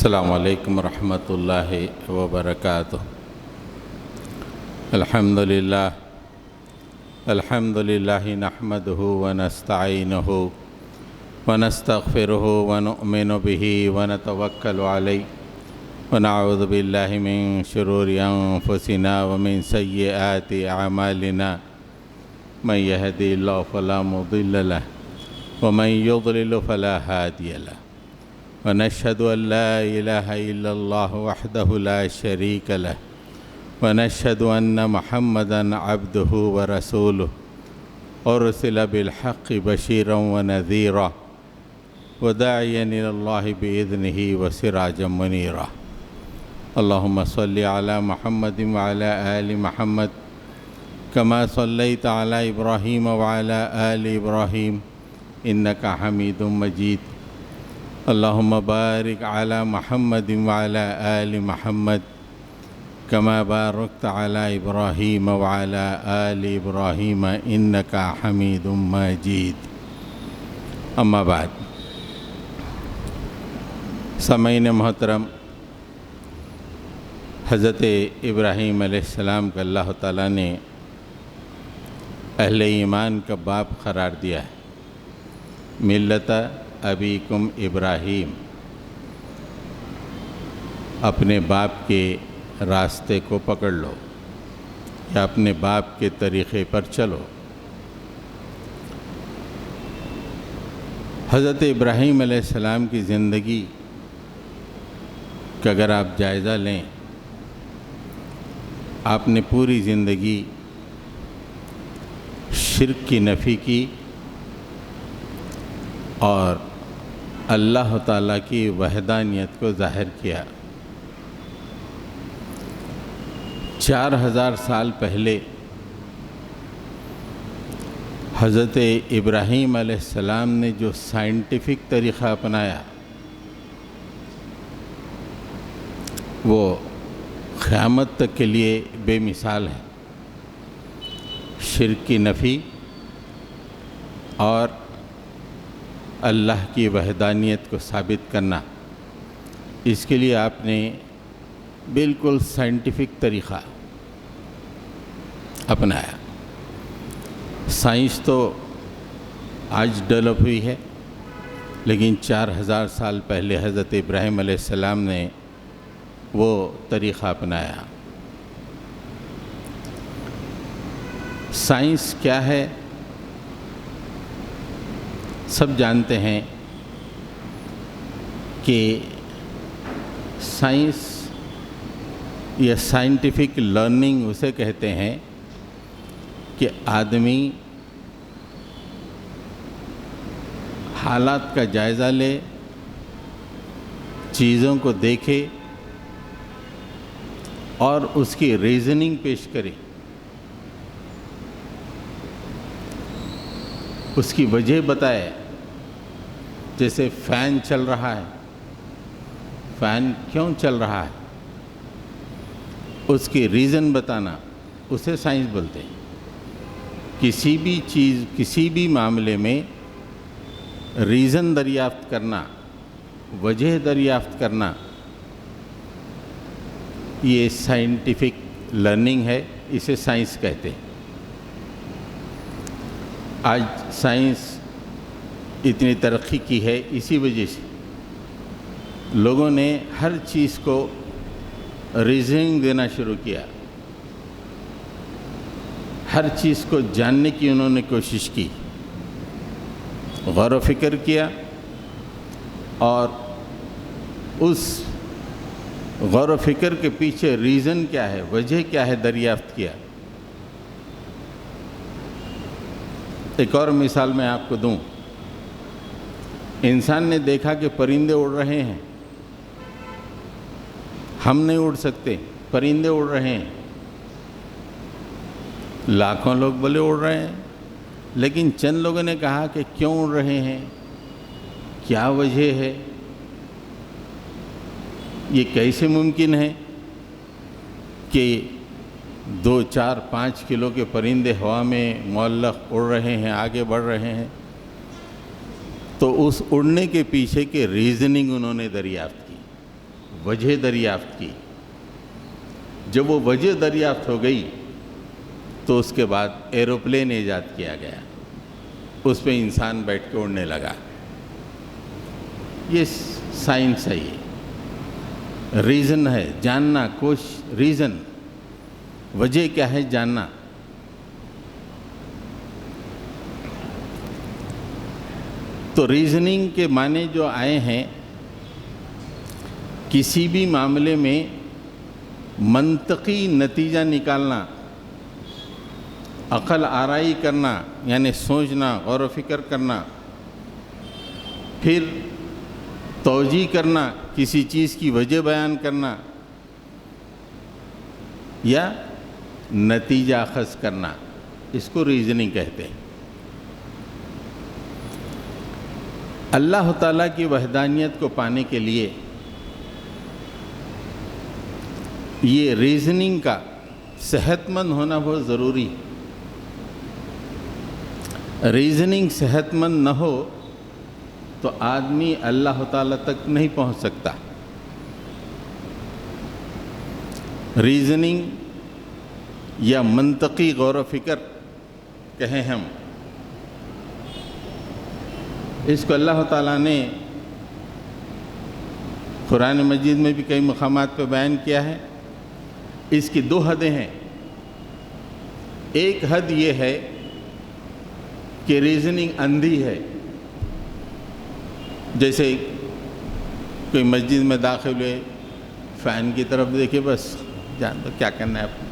السلام علیکم ورحمۃ اللہ وبرکاتہ۔ الحمد للہ نحمدہ ونستعینہ ونستغفرہ ونؤمن بہ ونتوکل علیہ ونعوذ باللہ من شرور انفسنا ومن سیئات اعمالنا من یہدی اللہ فلا مضل لہ ومن یضلل فلا ہادی لہ ونشهد أن لا إله إلا الله وحده لا شريك له ونشهد أن محمدًا عبده ورسوله أرسل بالحق بشيرا ونذيرا وداعيا إلى الله بإذنه وسراجا منيرا اللهم صل على محمد وعلى آل محمد كما صليت على إبراهيم وعلى آل إبراهيم إنك حميد مجيد اللهم بارك على محمد وعلى آل محمد كما باركت على إبراهيم وعلى آل إبراهيم إنك حميد مجيد أما بعد سامعین محترم، حضرت ابراہیم علیہ السلام کا اللہ تعالیٰ نے اہل ایمان کا باپ قرار دیا ہے۔ ملت ابیکم ابراہیم، اپنے باپ کے راستے کو پکڑ لو یا اپنے باپ کے طریقے پر چلو۔ حضرت ابراہیم علیہ السلام کی زندگی کا اگر آپ جائزہ لیں، آپ نے پوری زندگی شرک کی نفی کی اور اللہ تعالیٰ کی وحدانیت کو ظاہر کیا۔ 4000 سال پہلے حضرت ابراہیم علیہ السلام نے جو سائنٹیفک طریقہ اپنایا وہ قیامت تک کے لیے بے مثال ہے۔ شرک کی نفی اور اللہ کی وحدانیت کو ثابت کرنا، اس کے لیے آپ نے بالکل سائنٹیفک طریقہ اپنایا۔ سائنس تو آج ڈیولپ ہوئی ہے، لیکن 4000 سال پہلے حضرت ابراہیم علیہ السلام نے وہ طریقہ اپنایا۔ سائنس کیا ہے؟ سب جانتے ہیں کہ سائنس یا سائنٹیفک لرننگ اسے کہتے ہیں کہ آدمی حالات کا جائزہ لے، چیزوں کو دیکھے اور اس کی ریزننگ پیش کرے، اس کی وجہ بتائے۔ جیسے فین چل رہا ہے، فین کیوں چل رہا ہے، اس کی ریزن بتانا، اسے سائنس بولتے ہیں۔ کسی بھی چیز، کسی بھی معاملے میں ریزن دریافت کرنا، وجہ دریافت کرنا، یہ سائنٹیفک لرننگ ہے، اسے سائنس کہتے ہیں۔ آج سائنس اتنی ترقی کی ہے، اسی وجہ سے لوگوں نے ہر چیز کو ریزننگ دینا شروع کیا، ہر چیز کو جاننے کی انہوں نے کوشش کی، غور و فکر کیا اور اس غور و فکر کے پیچھے ریزن کیا ہے، وجہ کیا ہے، دریافت کیا۔ ایک اور مثال میں آپ کو دوں۔ انسان نے دیکھا کہ پرندے اڑ رہے ہیں، ہم نہیں اڑ سکتے، پرندے اڑ رہے ہیں، لاکھوں لوگ بولے اڑ رہے ہیں، لیکن چند لوگوں نے کہا کہ کیوں اڑ رہے ہیں، کیا وجہ ہے، یہ کیسے ممکن ہے کہ 2، 4، 5 کلو کے پرندے ہوا میں معلق اڑ رہے ہیں، آگے بڑھ رہے ہیں؟ تو اس اڑنے کے پیچھے کے ریزننگ انہوں نے دریافت کی۔ وجہ دریافت کی. جب وہ وجہ دریافت ہو گئی تو اس کے بعد ایروپلین ایجاد کیا گیا, اس پہ انسان بیٹھ کے اڑنے لگا. یہ سائنس ہے, یہ ریزن ہے, جاننا ریزن, وجہ کیا ہے جاننا. تو ریزننگ کے معنی جو آئے ہیں, کسی بھی معاملے میں منطقی نتیجہ نکالنا, عقل آرائی کرنا یعنی سوچنا, غور و فکر کرنا, پھر توجیہ کرنا, کسی چیز کی وجہ بیان کرنا یا نتیجہ اخذ کرنا, اس کو ریزننگ کہتے ہیں. اللہ تعالیٰ کی وحدانیت کو پانے کے لیے یہ ریزننگ کا صحت مند ہونا بہت ضروری ہے. ریزننگ صحت مند نہ ہو تو آدمی اللہ تعالیٰ تک نہیں پہنچ سکتا. ریزننگ یا منطقی غور و فکر کہیں ہم, اس کو اللہ تعالیٰ نے قرآن مجید میں بھی کئی مقامات پہ بیان کیا ہے. اس کی دو حدیں ہیں. ایک حد یہ ہے کہ ریزننگ اندھی ہے, جیسے کوئی مسجد میں داخل ہوئے, فین کی طرف دیکھے, بس جان دو کیا کرنا ہے آپ کو.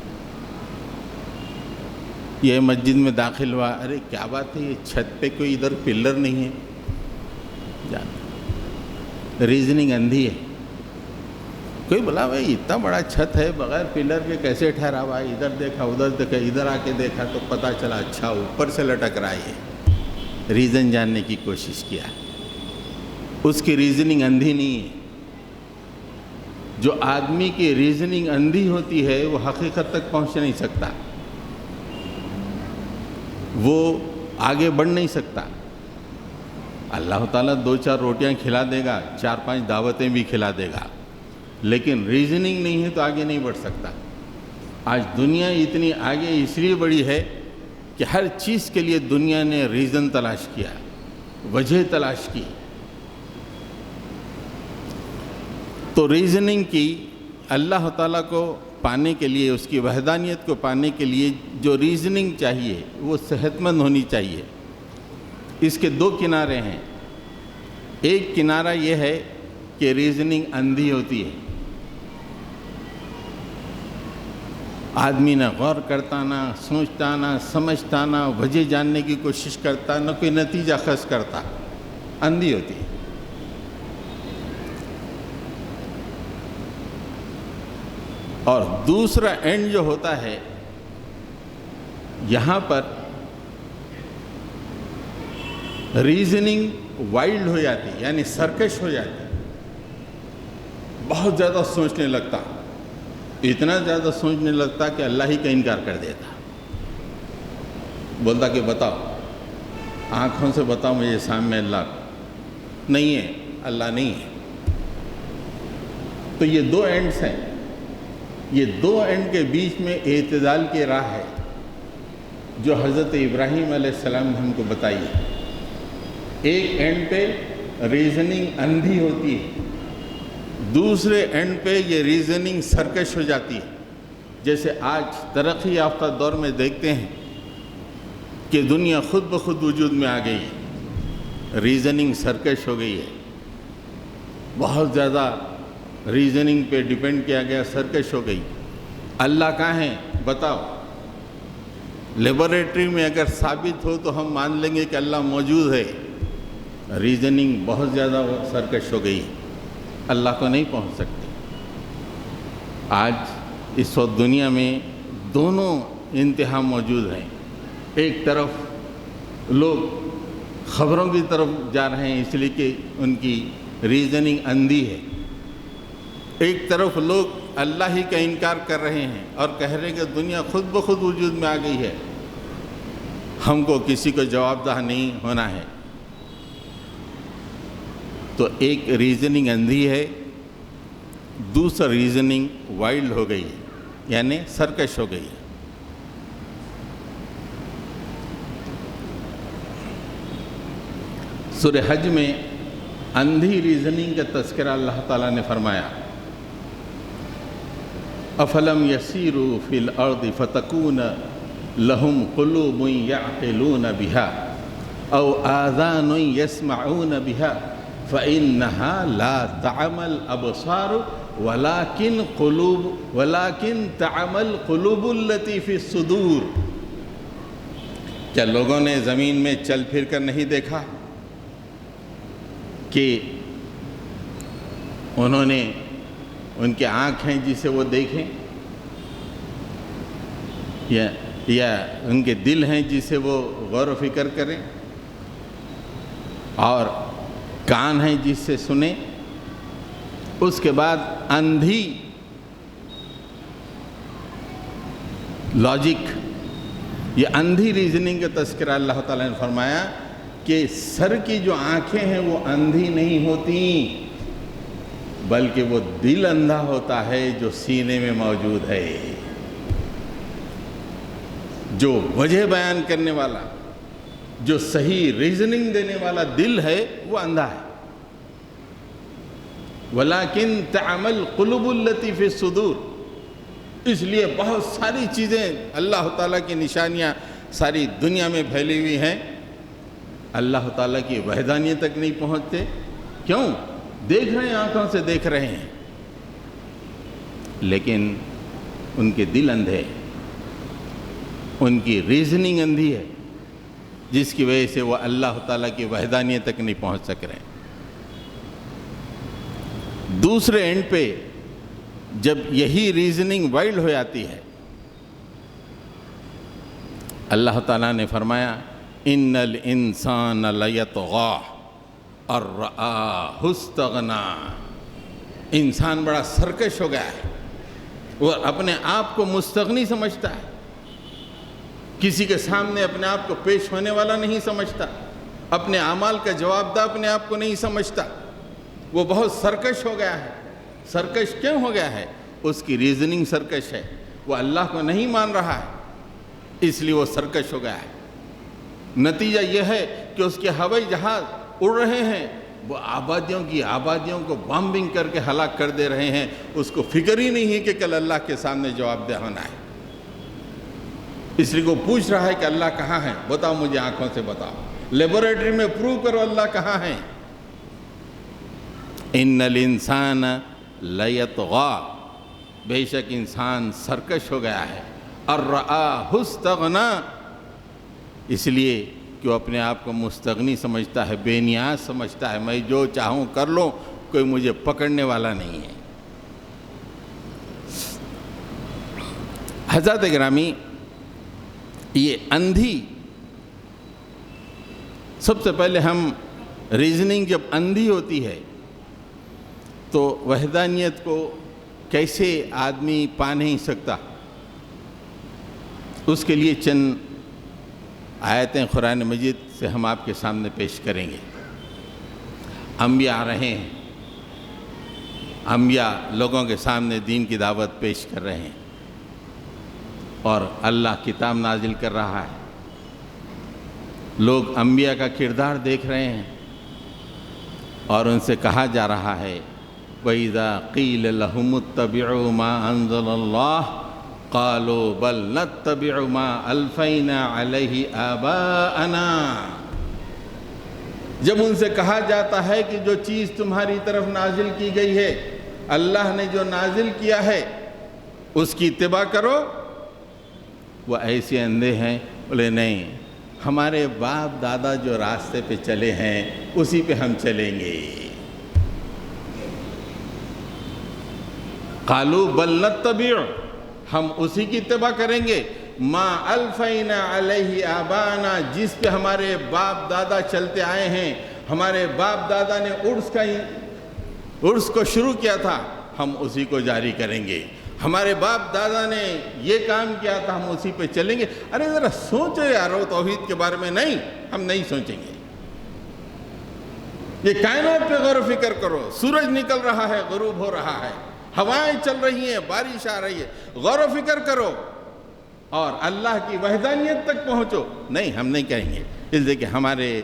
یہ مسجد میں داخل ہوا, ارے کیا بات ہے, یہ چھت پہ کوئی ادھر پلر نہیں ہے, جان دو ریزننگ اندھی ہے. کوئی بولا بھائی اتنا بڑا چھت ہے, بغیر پلر کے کیسے ٹھہرا ہوا ہے, ادھر دیکھا ادھر دیکھا, ادھر آ کے دیکھا تو پتہ چلا اچھا اوپر سے لٹک رہا ہے. ریزن جاننے کی کوشش کیا, اس کی ریزننگ اندھی نہیں ہے. جو آدمی کی ریزننگ اندھی ہوتی ہے وہ حقیقت تک پہنچ نہیں سکتا, وہ آگے بڑھ نہیں سکتا. اللہ تعالیٰ 2-4 روٹیاں کھلا دے گا, 4-5 دعوتیں بھی کھلا دے گا, لیکن ریزننگ نہیں ہے تو آگے نہیں بڑھ سکتا. آج دنیا اتنی آگے اس لیے بڑھی ہے کہ ہر چیز کے لیے دنیا نے ریزن تلاش کیا, وجہ تلاش کی. تو ریزننگ کی اللہ تعالیٰ کو پانے کے لیے, اس کی وحدانیت کو پانے کے لیے جو ریزننگ چاہیے وہ صحت مند ہونی چاہیے. اس کے 2 کنارے ہیں. ایک کنارہ یہ ہے کہ ریزننگ اندھی ہوتی ہے, آدمی نہ غور کرتا, نہ سوچتا, نہ سمجھتا, نہ وجہ جاننے کی کوشش کرتا, نہ کوئی نتیجہ اخذ کرتا, اندھی ہوتی ہے. اور دوسرا اینڈ جو ہوتا ہے, یہاں پر ریزننگ وائلڈ ہو جاتی, یعنی سرکش ہو جاتی, بہت زیادہ سوچنے لگتا, اتنا زیادہ سوچنے لگتا کہ اللہ ہی کا انکار کر دیتا. بولتا کہ بتاؤ, آنکھوں سے بتاؤ مجھے سامنے اللہ نہیں ہے, اللہ نہیں ہے. تو یہ 2 اینڈز ہیں. یہ 2 اینڈ کے بیچ میں اعتدال کی راہ ہے جو حضرت ابراہیم علیہ السلام نے ہم کو بتائی ہے. ایک اینڈ پہ ریزننگ اندھی ہوتی ہے, دوسرے اینڈ پہ یہ ریزننگ سرکش ہو جاتی ہے. جیسے آج ترقی یافتہ دور میں دیکھتے ہیں کہ دنیا خود بخود وجود میں آ گئی ہے, ریزننگ سرکش ہو گئی ہے, بہت زیادہ ریزننگ پہ ڈیپینڈ کیا گیا, سرکش ہو گئی. اللہ کہاں ہے بتاؤ, لیبارٹری میں اگر ثابت ہو تو ہم مان لیں گے کہ اللہ موجود ہے. ریزننگ بہت زیادہ سرکش ہو گئی, اللہ کو نہیں پہنچ سکتے. آج اس وقت دنیا میں دونوں انتہا موجود ہیں. ایک طرف لوگ خبروں کی طرف جا رہے ہیں اس لیے کہ ان کی ریزننگ اندھی ہے, ایک طرف لوگ اللہ ہی کا انکار کر رہے ہیں اور کہہ رہے ہیں کہ دنیا خود بخود وجود میں آ گئی ہے, ہم کو کسی کو جواب دہ نہیں ہونا ہے. تو ایک ریزننگ اندھی ہے, دوسرا ریزننگ وائلڈ ہو گئی ہے، یعنی سرکش ہو گئی ہے۔ سورہ حج میں اندھی ریزننگ کا تذکرہ اللہ تعالیٰ نے فرمایا، افلم یسیروا فی الارض فتکون لہم قلوب یعقلون بها او آذان یسمعون بها فإنها لا تعمی الابصار ولكن تعمی القلوب التي فی الصدور۔ کیا لوگوں نے زمین میں چل پھر کر نہیں دیکھا کہ انہوں نے ان کے آنکھ ہیں جسے وہ دیکھیں، یا ان کے دل ہیں جسے وہ غور و فکر کریں، اور کان ہیں جس سے سنیں۔ اس کے بعد اندھی لاجک، یہ اندھی ریزننگ کا تذکرہ اللہ تعالیٰ نے فرمایا کہ سر کی جو آنکھیں ہیں وہ اندھی نہیں ہوتی، بلکہ وہ دل اندھا ہوتا ہے جو سینے میں موجود ہے۔ جو وجہ بیان کرنے والا، جو صحیح ریزننگ دینے والا دل ہے وہ اندھا ہے۔ وَلَكِن تَعْمَى الْقُلُوبُ الَّتِي فِي الصُّدُورِ۔ اس لیے بہت ساری چیزیں اللہ تعالیٰ کی نشانیاں ساری دنیا میں پھیلی ہوئی ہیں، اللہ تعالیٰ کی وحدانیت تک نہیں پہنچتے۔ کیوں؟ دیکھ رہے ہیں، آنکھوں سے دیکھ رہے ہیں، لیکن ان کے دل اندھے، ان کی ریزننگ اندھی ہے، جس کی وجہ سے وہ اللہ تعالیٰ کی وحدانیت تک نہیں پہنچ سک رہے ہیں۔ دوسرے اینڈ پہ جب یہی ریزننگ وائلڈ ہو جاتی ہے، اللہ تعالیٰ نے فرمایا ان الانسان لیطغی ان رآہ استغنی۔ انسان بڑا سرکش ہو گیا ہے، وہ اپنے آپ کو مستغنی سمجھتا ہے، کسی کے سامنے اپنے آپ کو پیش ہونے والا نہیں سمجھتا، اپنے اعمال کا جواب دہ اپنے آپ کو نہیں سمجھتا، وہ بہت سرکش ہو گیا ہے۔ سرکش کیوں ہو گیا ہے؟ اس کی ریزننگ سرکش ہے، وہ اللہ کو نہیں مان رہا ہے، اس لیے وہ سرکش ہو گیا ہے۔ نتیجہ یہ ہے کہ اس کے ہوائی جہاز اڑ رہے ہیں، وہ آبادیوں کو بامبنگ کر کے ہلاک کر دے رہے ہیں، اس کو فکر ہی نہیں ہے کہ کل اللہ کے سامنے جواب دہ ہونا ہے۔ اس لیے وہ پوچھ رہا ہے کہ اللہ کہاں ہے؟ بتاؤ مجھے، آنکھوں سے بتاؤ، لیبوریٹری میں پروو کرو اللہ کہاں ہے۔ ان الانسان لیطغی، بے شک انسان سرکش ہو گیا ہے، ان رآہ استغنی، اس لیے کہ وہ اپنے آپ کو مستغنی سمجھتا ہے، بے نیاز سمجھتا ہے، میں جو چاہوں کر لوں، کوئی مجھے پکڑنے والا نہیں ہے۔ حضرات گرامی، یہ اندھی، سب سے پہلے ہم ریزننگ جب اندھی ہوتی ہے تو وحدانیت کو کیسے آدمی پا نہیں سکتا؟ اس کے لیے چند آیتیں قرآن مجید سے ہم آپ کے سامنے پیش کریں گے۔ انبیاء آ رہے ہیں، انبیاء لوگوں کے سامنے دین کی دعوت پیش کر رہے ہیں، اور اللہ کتاب نازل کر رہا ہے، لوگ انبیاء کا کردار دیکھ رہے ہیں، اور ان سے کہا جا رہا ہے وَإِذَا قِيلَ لَهُمُ اتَّبِعُوا مَا أَنزَلَ اللَّهُ قَالُوا بَلْ نَتَّبِعُ مَا أَلْفَيْنَا عَلَيْهِ آبَاءَنَا۔ جب ان سے کہا جاتا ہے کہ جو چیز تمہاری طرف نازل کی گئی ہے، اللہ نے جو نازل کیا ہے اس کی اتباع کرو، وہ ایسے اندھے ہیں، بولے نہیں، ہمارے باپ دادا جو راستے پہ چلے ہیں اسی پہ ہم چلیں گے۔ قالوا بل نتبع، ہم اسی کی اتباع کریں گے، ما الفینا علیہ آبانا، جس پہ ہمارے باپ دادا چلتے آئے ہیں، ہمارے باپ دادا نے عرس کو شروع کیا تھا، ہم اسی کو جاری کریں گے، ہمارے باپ دادا نے یہ کام کیا تھا، ہم اسی پہ چلیں گے۔ ارے ذرا سوچو یارو، توحید کے بارے میں نہیں، ہم نہیں سوچیں گے۔ یہ کائنات پہ غور و فکر کرو، سورج نکل رہا ہے، غروب ہو رہا ہے، ہوائیں چل رہی ہیں، بارش آ رہی ہے، غور و فکر کرو اور اللہ کی وحدانیت تک پہنچو. نہیں، ہم نہیں کہیں گے، اس لیے کہ ہمارے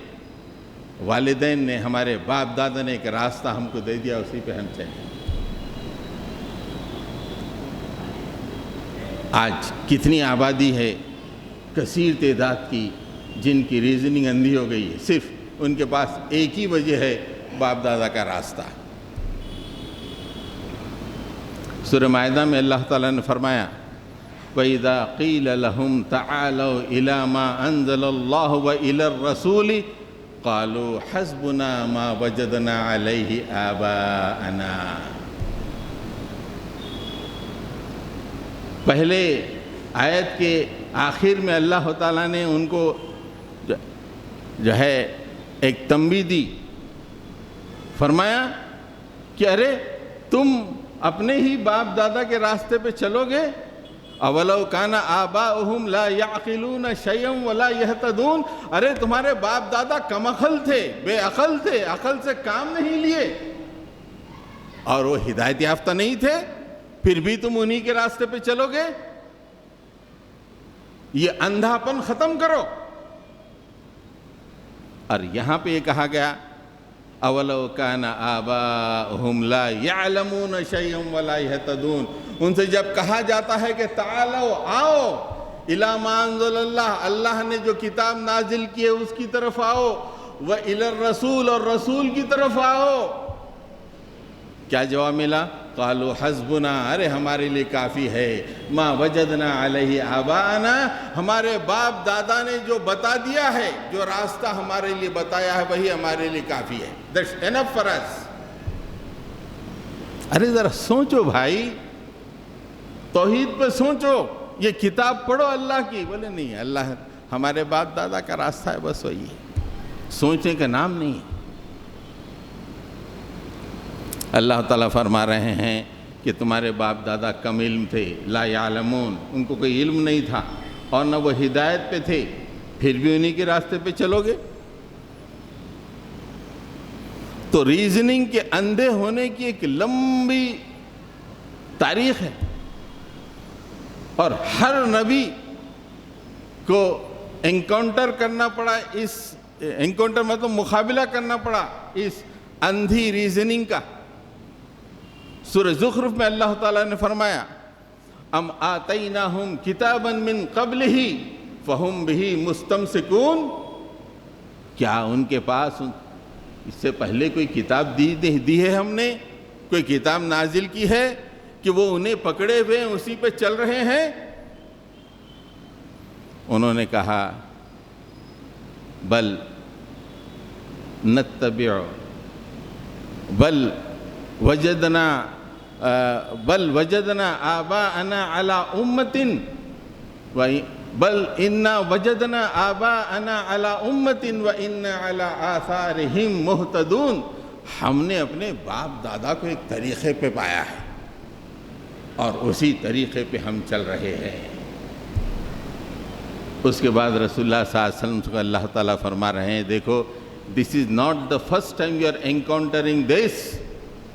والدین نے، ہمارے باپ دادا نے ایک راستہ ہم کو دے دیا، اسی پہ ہم چلیں. آج کتنی آبادی ہے کثیر تعداد کی جن کی ریزننگ اندھی ہو گئی ہے، صرف ان کے پاس ایک ہی وجہ ہے، باپ دادا کا راستہ. سورہ مائدہ میں اللہ تعالیٰ نے فرمایا وَإِذَا قِيلَ لَهُمْ تَعَالَوْا إِلَى مَا أَنزَلَ اللَّهُ وَإِلَى الرَّسُولِ قَالُوا حَسْبُنَا مَا وَجَدْنَا عَلَيْهِ آبَاءَنَا. پہلے آیت کے آخر میں اللہ تعالیٰ نے ان کو جو ہے ایک تنبیہ دی، فرمایا کہ ارے تم اپنے ہی باپ دادا کے راستے پہ چلو گے. اولو کان آباؤہم لا یعقلون شیئا ولا یہتدون. ارے تمہارے باپ دادا کم عقل تھے، بے عقل تھے، عقل سے کام نہیں لیے اور وہ ہدایت یافتہ نہیں تھے، پھر بھی تم انہی کے راستے پہ چلو گے. یہ اندھاپن ختم کرو. اور یہاں پہ یہ کہا گیا اولو کان آباؤہم لا یعلمون شیئا ولا یہتدون. ان سے جب کہا جاتا ہے کہ تعالو، آؤ، الی ما انزل اللہ، اللہ نے جو کتاب نازل کی ہے اس کی طرف آؤ، وإلی الرسول، اور رسول کی طرف آؤ، کیا جواب ملا؟ قالوا حسبنا، ارے ہمارے لیے کافی ہے، ما وجدنا علیہ آباءنا، ہمارے باپ دادا نے جو بتا دیا ہے، جو راستہ ہمارے لیے بتایا ہے وہی ہمارے لیے کافی ہے. That's enough for us. ارے ذرا سوچو بھائی، توحید پہ سوچو، یہ کتاب پڑھو اللہ کی. بولے نہیں، اللہ ہمارے باپ دادا کا راستہ ہے، بس وہی ہے، سوچنے کا نام نہیں ہے. اللہ تعالیٰ فرما رہے ہیں کہ تمہارے باپ دادا کم علم تھے، لا یعلمون، ان کو کوئی علم نہیں تھا اور نہ وہ ہدایت پہ تھے، پھر بھی انہی کے راستے پہ چلو گے. تو ریزننگ کے اندھے ہونے کی ایک لمبی تاریخ ہے اور ہر نبی کو انکاؤنٹر کرنا پڑا، اس انکاؤنٹر مطلب مقابلہ کرنا پڑا اس اندھی ریزننگ کا. سورہ زخرف میں اللہ تعالیٰ نے فرمایا ام آتیناہم کتابا من قبلہ فہم بہ مستمسکون. کیا ان کے پاس اس سے پہلے کوئی کتاب دی ہے، ہم نے کوئی کتاب نازل کی ہے کہ وہ انہیں پکڑے ہوئے اسی پہ چل رہے ہیں؟ انہوں نے کہا بل نتبع بل وجدنا آباءنا علی امت بل انا وجدنا آباءنا علی امت وانا علی آثارہم مہتدون. ہم نے اپنے باپ دادا کو ایک طریقے پہ پایا ہے اور اسی طریقے پہ ہم چل رہے ہیں. اس کے بعد رسول اللہ صلی اللہ علیہ وسلم کو اللہ تعالیٰ فرما رہے ہیں دیکھو this is not the first time you are encountering this.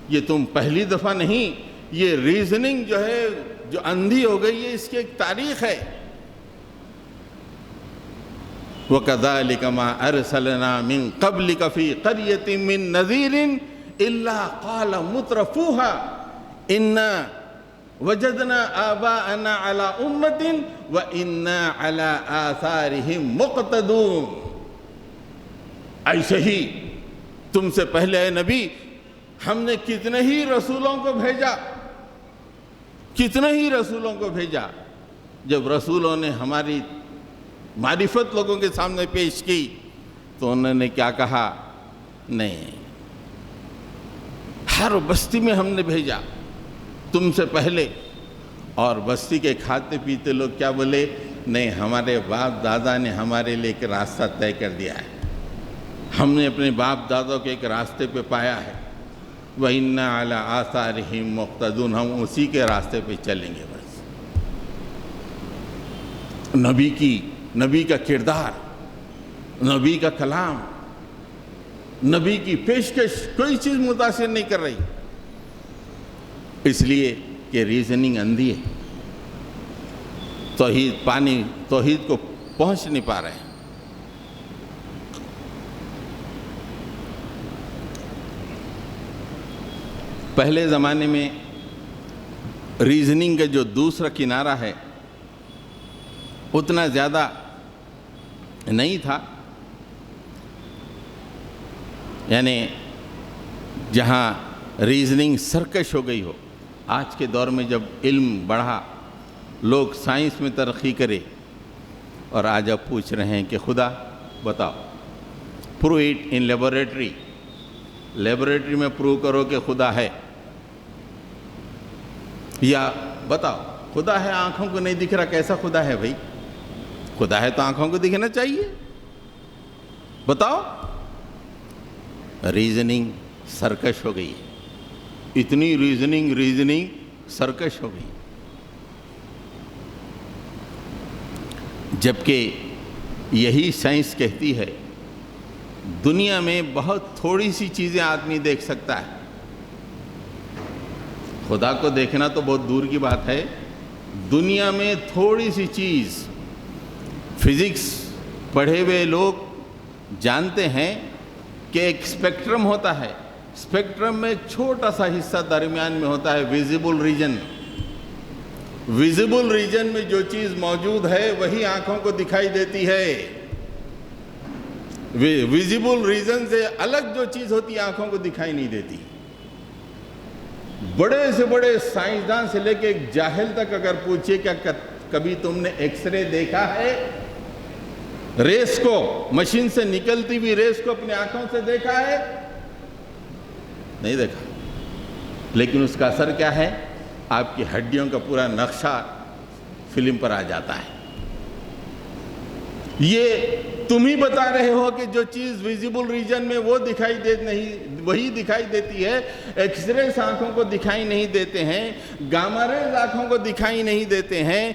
یہ تم پہلی دفعہ نہیں، یہ ریزننگ جو ہے جو اندھی ہو گئی ہے، اس کی ایک تاریخ ہے. وَكَذَلِكَ مَا أَرْسَلْنَا مِن قَبْلِكَ فِي قَرْيَةٍ مِّن نَذِيرٍ إِلَّا قَالَ مُتْرَفُوهَا إِنَّا وَجَدْنَا آبَاءَنَا عَلَىٰ أُمَّةٍ وَإِنَّا عَلَىٰ آثَارِهِمْ مُقْتَدُونَ. ایسے ہی تم سے پہلے اے نبی ہم نے کتنے ہی رسولوں کو بھیجا، کتنے ہی رسولوں کو بھیجا. جب رسولوں نے ہماری معرفت لوگوں کے سامنے پیش کی تو انہوں نے کیا کہا؟ نہیں، ہر بستی میں ہم نے بھیجا تم سے پہلے، اور بستی کے کھاتے پیتے لوگ کیا بولے؟ نہیں، ہمارے باپ دادا نے ہمارے لیے ایک راستہ طے کر دیا ہے، ہم نے اپنے باپ دادا کو ایک راستے پہ پایا ہے. وَإِنَّا عَلَىٰ آثَارِهِمْ مُقْتَدُونَ، ہم اسی کے راستے پہ چلیں گے. بس نبی کا کردار، نبی کا کلام، نبی کی پیشکش کوئی چیز متاثر نہیں کر رہی. اس لیے کہ ریزننگ اندھی ہے، توحید کو پہنچ نہیں پا رہے ہیں۔ پہلے زمانے میں ریزننگ کا جو دوسرا کنارہ ہے اتنا زیادہ نہیں تھا، یعنی جہاں ریزننگ سرکش ہو گئی ہو۔ آج کے دور میں جب علم بڑھا، لوگ سائنس میں ترقی کرے، اور آج آپ پوچھ رہے ہیں کہ خدا بتاؤ، پروو اٹ ان لیبوریٹری میں پروو کرو کہ خدا ہے، یا بتاؤ خدا ہے آنکھوں کو نہیں دکھ رہا، کیسا خدا ہے بھائی؟ خدا ہے تو آنکھوں کو دکھنا چاہیے، بتاؤ۔ ریزننگ سرکش ہو گئی، اتنی ریزننگ سرکش ہو گئی، جبکہ یہی سائنس کہتی ہے دنیا میں بہت تھوڑی سی چیزیں آدمی دیکھ سکتا ہے، خدا کو دیکھنا تو بہت دور کی بات ہے۔ دنیا میں تھوڑی سی چیز، فزکس پڑھے ہوئے لوگ جانتے ہیں کہ ایک اسپیکٹرم ہوتا ہے، اسپیکٹرم میں ایک چھوٹا سا حصہ درمیان میں ہوتا ہے ویزیبل ریجن۔ ویزیبل ریجن میں جو چیز موجود ہے وہی آنکھوں کو دکھائی دیتی ہے، ویزیبل ریجن سے الگ جو چیز ہوتی ہے آنکھوں کو دکھائی نہیں دیتی۔ بڑے سے بڑے سائنسدان سے لے کے ایک جاہل تک اگر پوچھئے کیا کبھی تم نے ایکس رے دیکھا ہے؟ ریس کو، مشین سے نکلتی ہوئی ریس کو اپنے آنکھوں سے دیکھا ہے؟ نہیں دیکھا، لیکن اس کا اثر کیا ہے؟ آپ کی ہڈیوں کا پورا نقشہ فلم پر آ جاتا ہے۔ یہ تم ہی بتا رہے ہو کہ جو چیز ویزیبل ریجن میں وہ وہی دکھائی دیتی ہے، ایکس ریز آنکھوں کو دکھائی نہیں دیتے ہیں، گاما ریز آنکھوں کو دکھائی نہیں دیتے ہیں،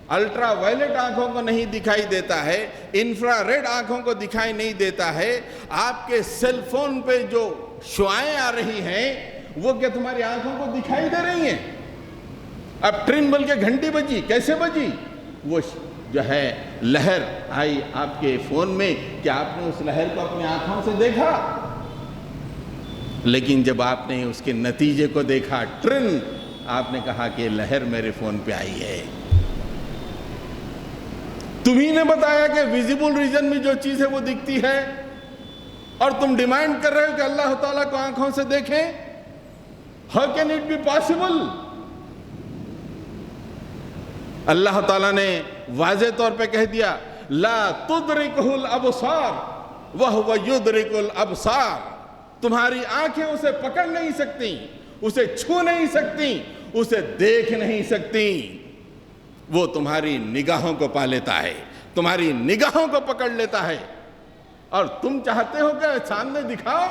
الٹرا وائلٹ آنکھوں کو نہیں دکھائی دیتا ہے، انفرا ریڈ آنکھوں کو دکھائی نہیں دیتا ہے۔ آپ کے سیل فون پہ جو شعاعیں آ رہی ہیں وہ کیا تمہاری آنکھوں کو دکھائی دے رہی ہیں؟ اب ٹرن بل کے گھنٹی بجی، کیسے بجی؟ وہ جو ہے لہر آئی آپ کے فون میں، کیا آپ نے اس لہر کو اپنی آنکھوں سے دیکھا؟ لیکن جب آپ نے اس کے نتیجے کو دیکھا، ٹرن، آپ نے کہا کہ لہر میرے فون پہ آئی ہے۔ تمہیں نے بتایا کہ ویزیبل ریجن میں جو چیز ہے وہ دکھتی ہے، اور تم ڈیمانڈ کر رہے ہو کہ اللہ تعالیٰ کو آنکھوں سے دیکھیں۔ How can it be possible؟ اللہ تعالیٰ نے واضح طور پہ کہہ دیا لا تدرکہ الابصار وہو یدرک الابصار، تمہاری آنکھیں اسے پکڑ نہیں سکتی، اسے چھو نہیں سکتی، اسے دیکھ نہیں سکتی، وہ تمہاری نگاہوں کو پا لیتا ہے، تمہاری نگاہوں کو پکڑ لیتا ہے، اور تم چاہتے ہو کہ سامنے دکھاؤ؟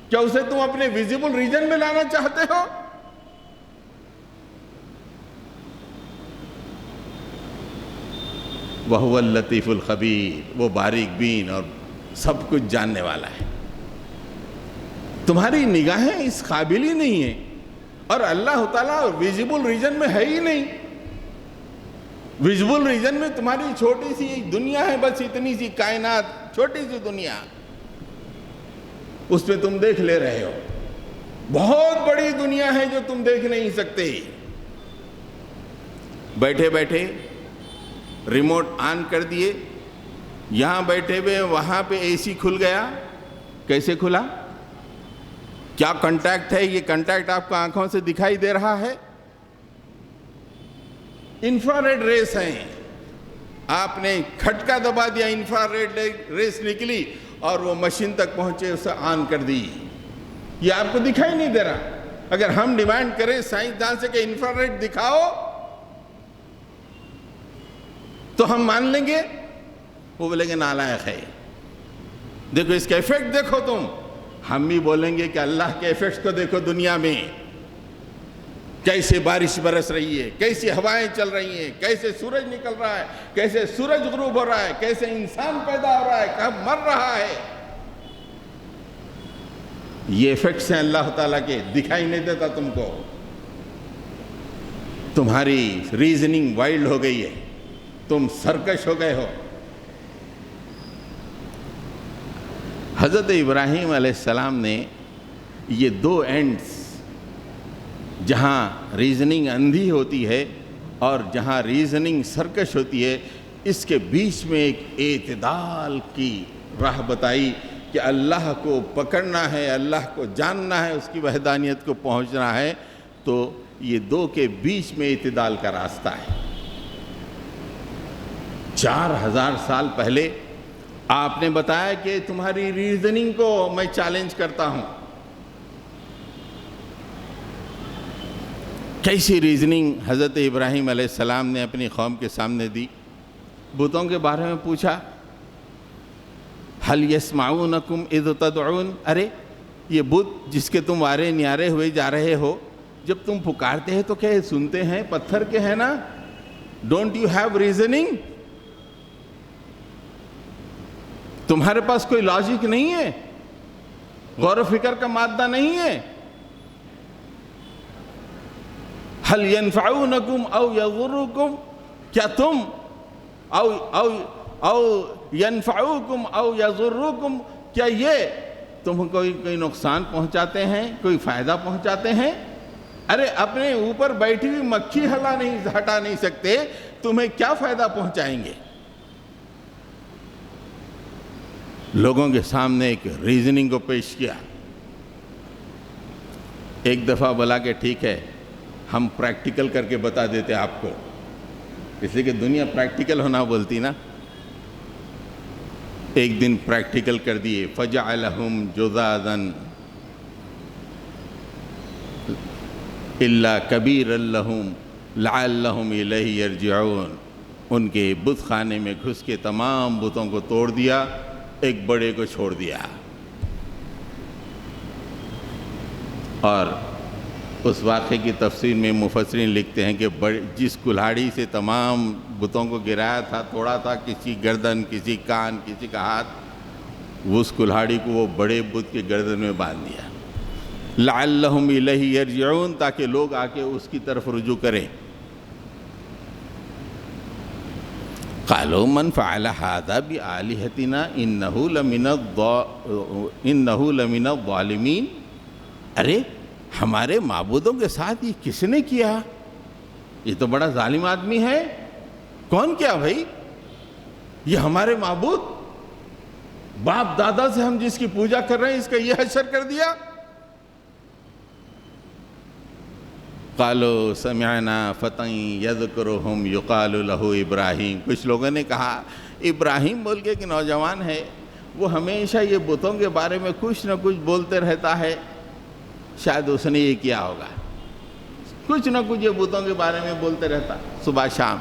کیا اسے تم اپنے ویزیبل ریجن میں لانا چاہتے ہو؟ وَهُوَ اللَّطِيفُ الْخَبِيرُ، وہ باریک بین اور سب کچھ جاننے والا ہے۔ تمہاری نگاہیں اس قابل ہی نہیں ہیں، اور اللہ تعالیٰ ویزیبل ریجن میں ہے ہی نہیں۔ ویزیبل ریجن میں تمہاری چھوٹی سی ایک دنیا ہے، بس اتنی سی کائنات، چھوٹی سی دنیا، اس میں تم دیکھ لے رہے ہو۔ بہت بڑی دنیا ہے جو تم دیکھ نہیں سکتے۔ بیٹھے بیٹھے ریموٹ آن کر دیے، یہاں بیٹھے ہوئے وہاں پہ اے سی کھل گیا، کیسے کھلا؟ کیا کنٹیکٹ ہے؟ یہ کنٹیکٹ آپ کو آنکھوں سے دکھائی دے رہا ہے؟ انفراریڈ ریس ہیں، آپ نے کھٹکا دبا دیا، انفراریڈ ریس نکلی اور وہ مشین تک پہنچے، اسے آن کر دی، یہ آپ کو دکھائی نہیں دے رہا۔ اگر ہم ڈیمانڈ کریں سائنسدان سے کہ انفراریڈ دکھاؤ تو ہم مان لیں گے؟ وہ بولیں گے نالائق ہے، دیکھو اس کا ایفیکٹ دیکھو تم۔ ہم بھی بولیں گے کہ اللہ کے ایفیکٹس کو دیکھو دنیا میں، کیسے بارش برس رہی ہے، کیسی ہوائیں چل رہی ہیں، کیسے سورج نکل رہا ہے، کیسے سورج غروب ہو رہا ہے، کیسے انسان پیدا ہو رہا ہے، کب مر رہا ہے۔ یہ ایفیکٹس ہیں اللہ تعالیٰ کے، دکھائی نہیں دیتا تم کو، تمہاری ریزننگ وائلڈ ہو گئی ہے، تم سرکش ہو گئے ہو۔ حضرت ابراہیم علیہ السلام نے یہ دو اینڈز، جہاں ریزننگ اندھی ہوتی ہے اور جہاں ریزننگ سرکش ہوتی ہے، اس کے بیچ میں ایک اعتدال کی راہ بتائی کہ اللہ کو پکڑنا ہے، اللہ کو جاننا ہے، اس کی وحدانیت کو پہنچنا ہے، تو یہ دو کے بیچ میں اعتدال کا راستہ ہے۔ 4000 سال پہلے آپ نے بتایا کہ تمہاری ریزننگ کو میں چیلنج کرتا ہوں۔ کیسی ریزننگ حضرت ابراہیم علیہ السلام نے اپنی قوم کے سامنے دی؟ بتوں کے بارے میں پوچھا، هل يسمعونكم اذ تدعون، ارے یہ بت جس کے تم وارے نیارے ہوئے جا رہے ہو، جب تم پکارتے ہیں تو کیا سنتے ہیں؟ پتھر کے ہیں نا؟ Don't you have reasoning? تمہارے پاس کوئی لاجک نہیں ہے، غور و فکر کا مادہ نہیں ہے؟ هل ينفعونكم او يضركم، کیا تم او ينفعوكم او يضركم، کیا یہ تم کوئی نقصان پہنچاتے ہیں، کوئی فائدہ پہنچاتے ہیں؟ ارے اپنے اوپر بیٹھی ہوئی مکھی ہٹا نہیں سکتے، تمہیں کیا فائدہ پہنچائیں گے؟ لوگوں کے سامنے ایک ریزننگ کو پیش کیا۔ ایک دفعہ بولا کہ ٹھیک ہے، ہم پریکٹیکل کر کے بتا دیتے آپ کو، اس لیے کہ دنیا پریکٹیکل ہونا بولتی نا۔ ایک دن پریکٹیکل کر دیے، فَجَعَلَهُمْ جُذَاذًا إِلَّا كَبِيرًا لَهُمْ لَعَلَّهُمْ إِلَيْهِ يَرْجِعُونَ، ان کے بت خانے میں گھس کے تمام بتوں کو توڑ دیا، ایک بڑے کو چھوڑ دیا۔ اور اس واقعے کی تفسیر میں مفسرین لکھتے ہیں کہ جس کلہاڑی سے تمام بتوں کو گرایا تھا، توڑا تھا، کسی گردن، کسی کان، کسی کا ہاتھ، اس کلہاڑی کو وہ بڑے بت کے گردن میں باندھ دیا، لعلہم الیہ یرجعون، تاکہ لوگ آ کے اس کی طرف رجوع کریں۔ قالوا من فعل هذا بآلہتنا انہ لمن الظالمین، ارے ہمارے معبودوں کے ساتھ یہ کس نے کیا؟ یہ تو بڑا ظالم آدمی ہے۔ کون کیا بھائی؟ یہ ہمارے معبود، باپ دادا سے ہم جس کی پوجا کر رہے ہیں، اس کا یہ حشر کر دیا۔ قالوا سمعنا فتى يذكرهم يقال له ابراہیم، کچھ لوگوں نے کہا ابراہیم بول کے ایک نوجوان ہے، وہ ہمیشہ یہ بتوں کے بارے میں کچھ نہ کچھ بولتے رہتا ہے، شاید اس نے یہ کیا ہوگا، کچھ نہ کچھ یہ بتوں کے بارے میں بولتے رہتا صبح شام۔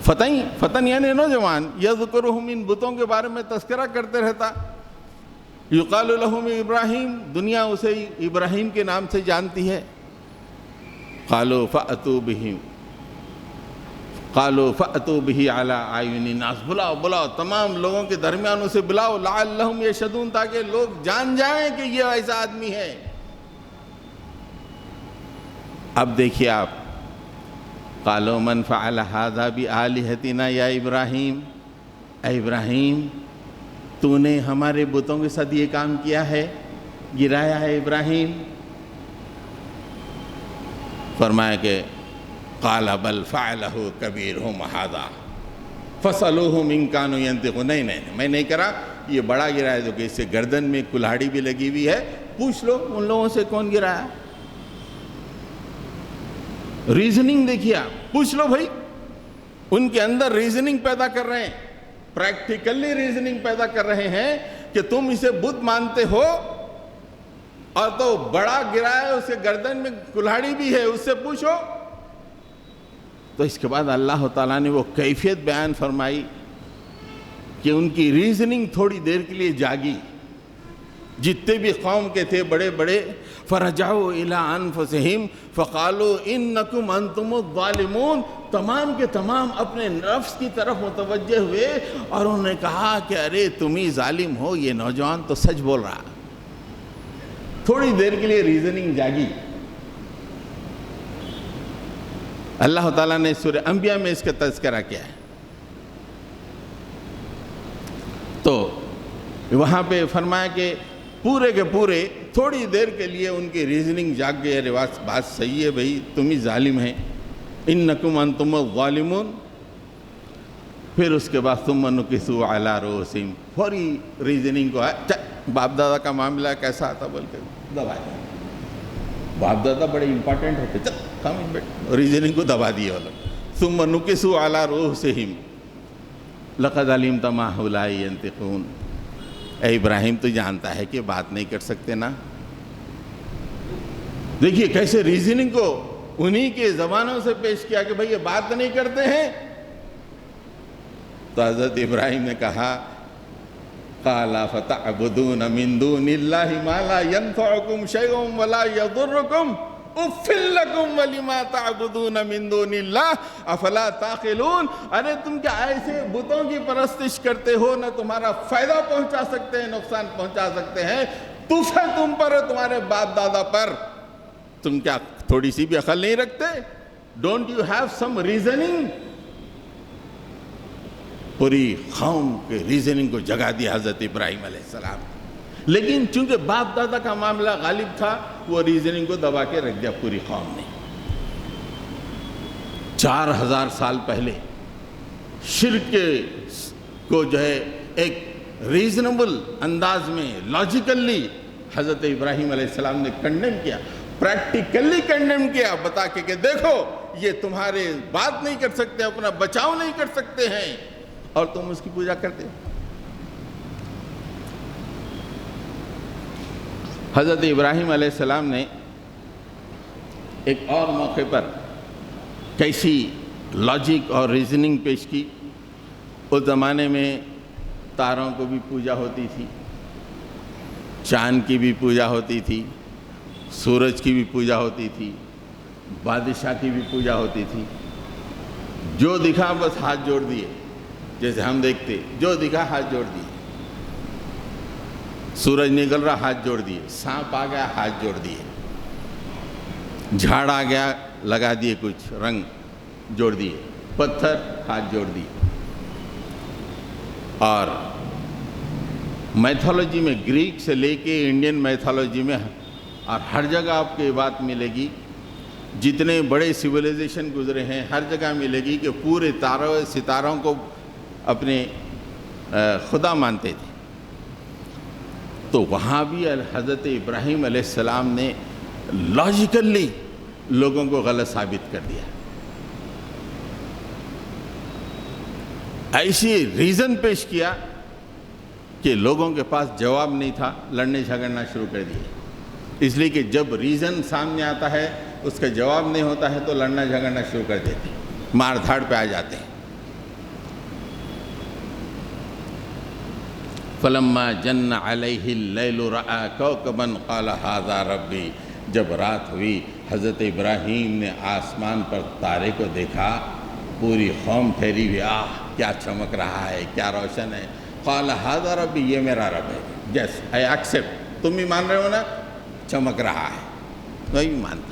فتن یعنی نوجوان، یذکرہم، ان بتوں کے بارے میں تذکرہ کرتے رہتا۔ یقال لہم ابراہیم، دنیا اسے ابراہیم کے نام سے جانتی ہے۔ قالوا فأتوا به علی اعین الناس، بلاؤ تمام لوگوں کے درمیان اسے بلاؤ، لعلہم یشہدون، تاکہ لوگ جان جائیں کہ یہ ایسا آدمی ہے۔ اب دیکھیے آپ، قالوا من فعل هذا بآلہتنا یا ابراہیم، اے ابراہیم تو نے ہمارے بتوں کے ساتھ یہ کام کیا ہے، گرایا ہے ابراہیم؟ فرمایا کہ قال بل فعلہ کبیرہم ھذا فاسألوہم ان کانوا ینطقون، نہیں میں نہیں کرا، یہ بڑا گرایا جو کہ اس سے گردن میں کلہاڑی بھی لگی ہوئی ہے، پوچھ لو ان لوگوں سے کون گرایا۔ ریزننگ دیکھیے آپ، پوچھ لو بھائی، ان کے اندر ریزننگ پیدا کر رہے ہیں، پریکٹیکلی ریزننگ پیدا کر رہے ہیں کہ تم اسے بت مانتے ہو اور تو بڑا گرایا ہے، اس کے گردن میں کلہاڑی بھی ہے، اس سے پوچھو۔ تو اس کے بعد اللہ تعالیٰ نے وہ کیفیت بیان فرمائی کہ ان کی ریزننگ تھوڑی دیر کے لیے جاگی، جتنے بھی قوم کے تھے بڑے بڑے، فرجعوا الی انفسہم فقالوا انکم انتم الظالمون، تمام کے تمام اپنے نفس کی طرف متوجہ ہوئے اور انہوں نے کہا کہ ارے تم ہی ظالم ہو، یہ نوجوان تو سچ بول رہا۔ تھوڑی دیر کے لیے ریزننگ جاگی. اللہ تعالیٰ نے سورہ انبیاء میں اس کا تذکرہ کیا ہے. تو وہاں پہ فرمایا کہ پورے کے پورے تھوڑی دیر کے لیے ان کی ریزننگ جاگ گئی. ارے بات صحیح ہے بھائی، تم ہی ظالم ہیں، انکم انتم الظالمون. پھر اس کے بعد ثم نکسوا علی رؤوسہم، فوری ریزننگ کو باپ دادا کا معاملہ کیسا آتا بول کے دبا دیا. باپ دادا بڑے امپورٹنٹ ہوتے، چل کام بیٹھ، ریزننگ کو دبا دیے وہ لوگ. ثم نکسوا علی رؤوسہم لقد علمت ما هؤلاء ينطقون. اے ابراہیم تو جانتا ہے کہ بات نہیں کر سکتے نا. دیکھیے کیسے ریزننگ کو انہی کے زبانوں سے پیش کیا کہ بھئی یہ بات نہیں کرتے ہیں. تو حضرت ابراہیم نے کہا قال فتعبدون من دون اللہ ما لا ينفعکم شیء ولا یضرکم اف لکم ولما تعبدون من دون اللہ افلا تعقلون. ارے تم کیا ایسے بتوں کی پرستش کرتے ہو، نہ تمہارا فائدہ پہنچا سکتے ہیں نقصان پہنچا سکتے ہیں. تف ہے تم پر اور تمہارے باپ دادا پر. تم کیا تھوڑی سی بھی عقل نہیں رکھتے؟ Don't you have some reasoning? پوری قوم کے ریزننگ کو جگا دیا حضرت ابراہیم علیہ السلام. لیکن چونکہ باپ دادا کا معاملہ غالب تھا، وہ ریزننگ کو دبا کے رکھ دیا پوری قوم نے. 4000 سال پہلے شرک کو جو ہے ایک ریزنبل انداز میں لاجیکلی حضرت ابراہیم علیہ السلام نے کنڈیم کیا، پریکٹیکلی کنڈیم کیا، بتا کے کہ دیکھو یہ تمہارے بات نہیں کر سکتے، اپنا بچاؤ نہیں کر سکتے ہیں اور تم اس کی پوجا کرتے ہو. حضرت ابراہیم علیہ السلام نے ایک اور موقع پر کیسی لاجک اور ریزننگ پیش کی. اس زمانے میں تاروں کو بھی پوجا ہوتی تھی، چاند کی بھی پوجا ہوتی تھی، سورج کی بھی پوجا ہوتی تھی، بادشاہ کی بھی پوجا ہوتی تھی. جو دکھا بس ہاتھ جوڑ دیے، جیسے ہم دیکھتے جو دکھا ہاتھ جوڑ دیے. سورج نکل رہا ہاتھ جوڑ دیے، سانپ آ گیا ہاتھ جوڑ دیے، جھاڑ آ گیا لگا دیے کچھ رنگ جوڑ دیے، پتھر ہاتھ جوڑ دیے. اور میتھولوجی میں گریک سے لے کے انڈین میتھولوجی میں اور ہر جگہ آپ کو یہ بات ملے گی، جتنے بڑے سویلائزیشن گزرے ہیں ہر جگہ ملے گی کہ پورے ستاروں کو اپنے خدا مانتے تھے. تو وہاں بھی حضرت ابراہیم علیہ السلام نے لاجیکلی لوگوں کو غلط ثابت کر دیا. ایسی ریزن پیش کیا کہ لوگوں کے پاس جواب نہیں تھا، لڑنے جھگڑنا شروع کر دیے. اس لیے کہ جب ریزن سامنے آتا ہے اس کا جواب نہیں ہوتا ہے تو لڑنا جھگڑنا شروع کر دیتے ہیں، مار دھاڑ پہ آ جاتے ہیں. فلما جن علیہ اللیل رأى کوکبا قال ھذا ربی. جب رات ہوئی حضرت ابراہیم نے آسمان پر تارے کو دیکھا، پوری قوم ٹھہری ہوئی، کیا چمک رہا ہے، کیا روشن ہے. قال ھذا ربی، یہ میرا رب ہے. یس آئی ایکسیپٹ. تم بھی مان رہے ہو نا، چمک رہا ہے. میں بھی مانتا.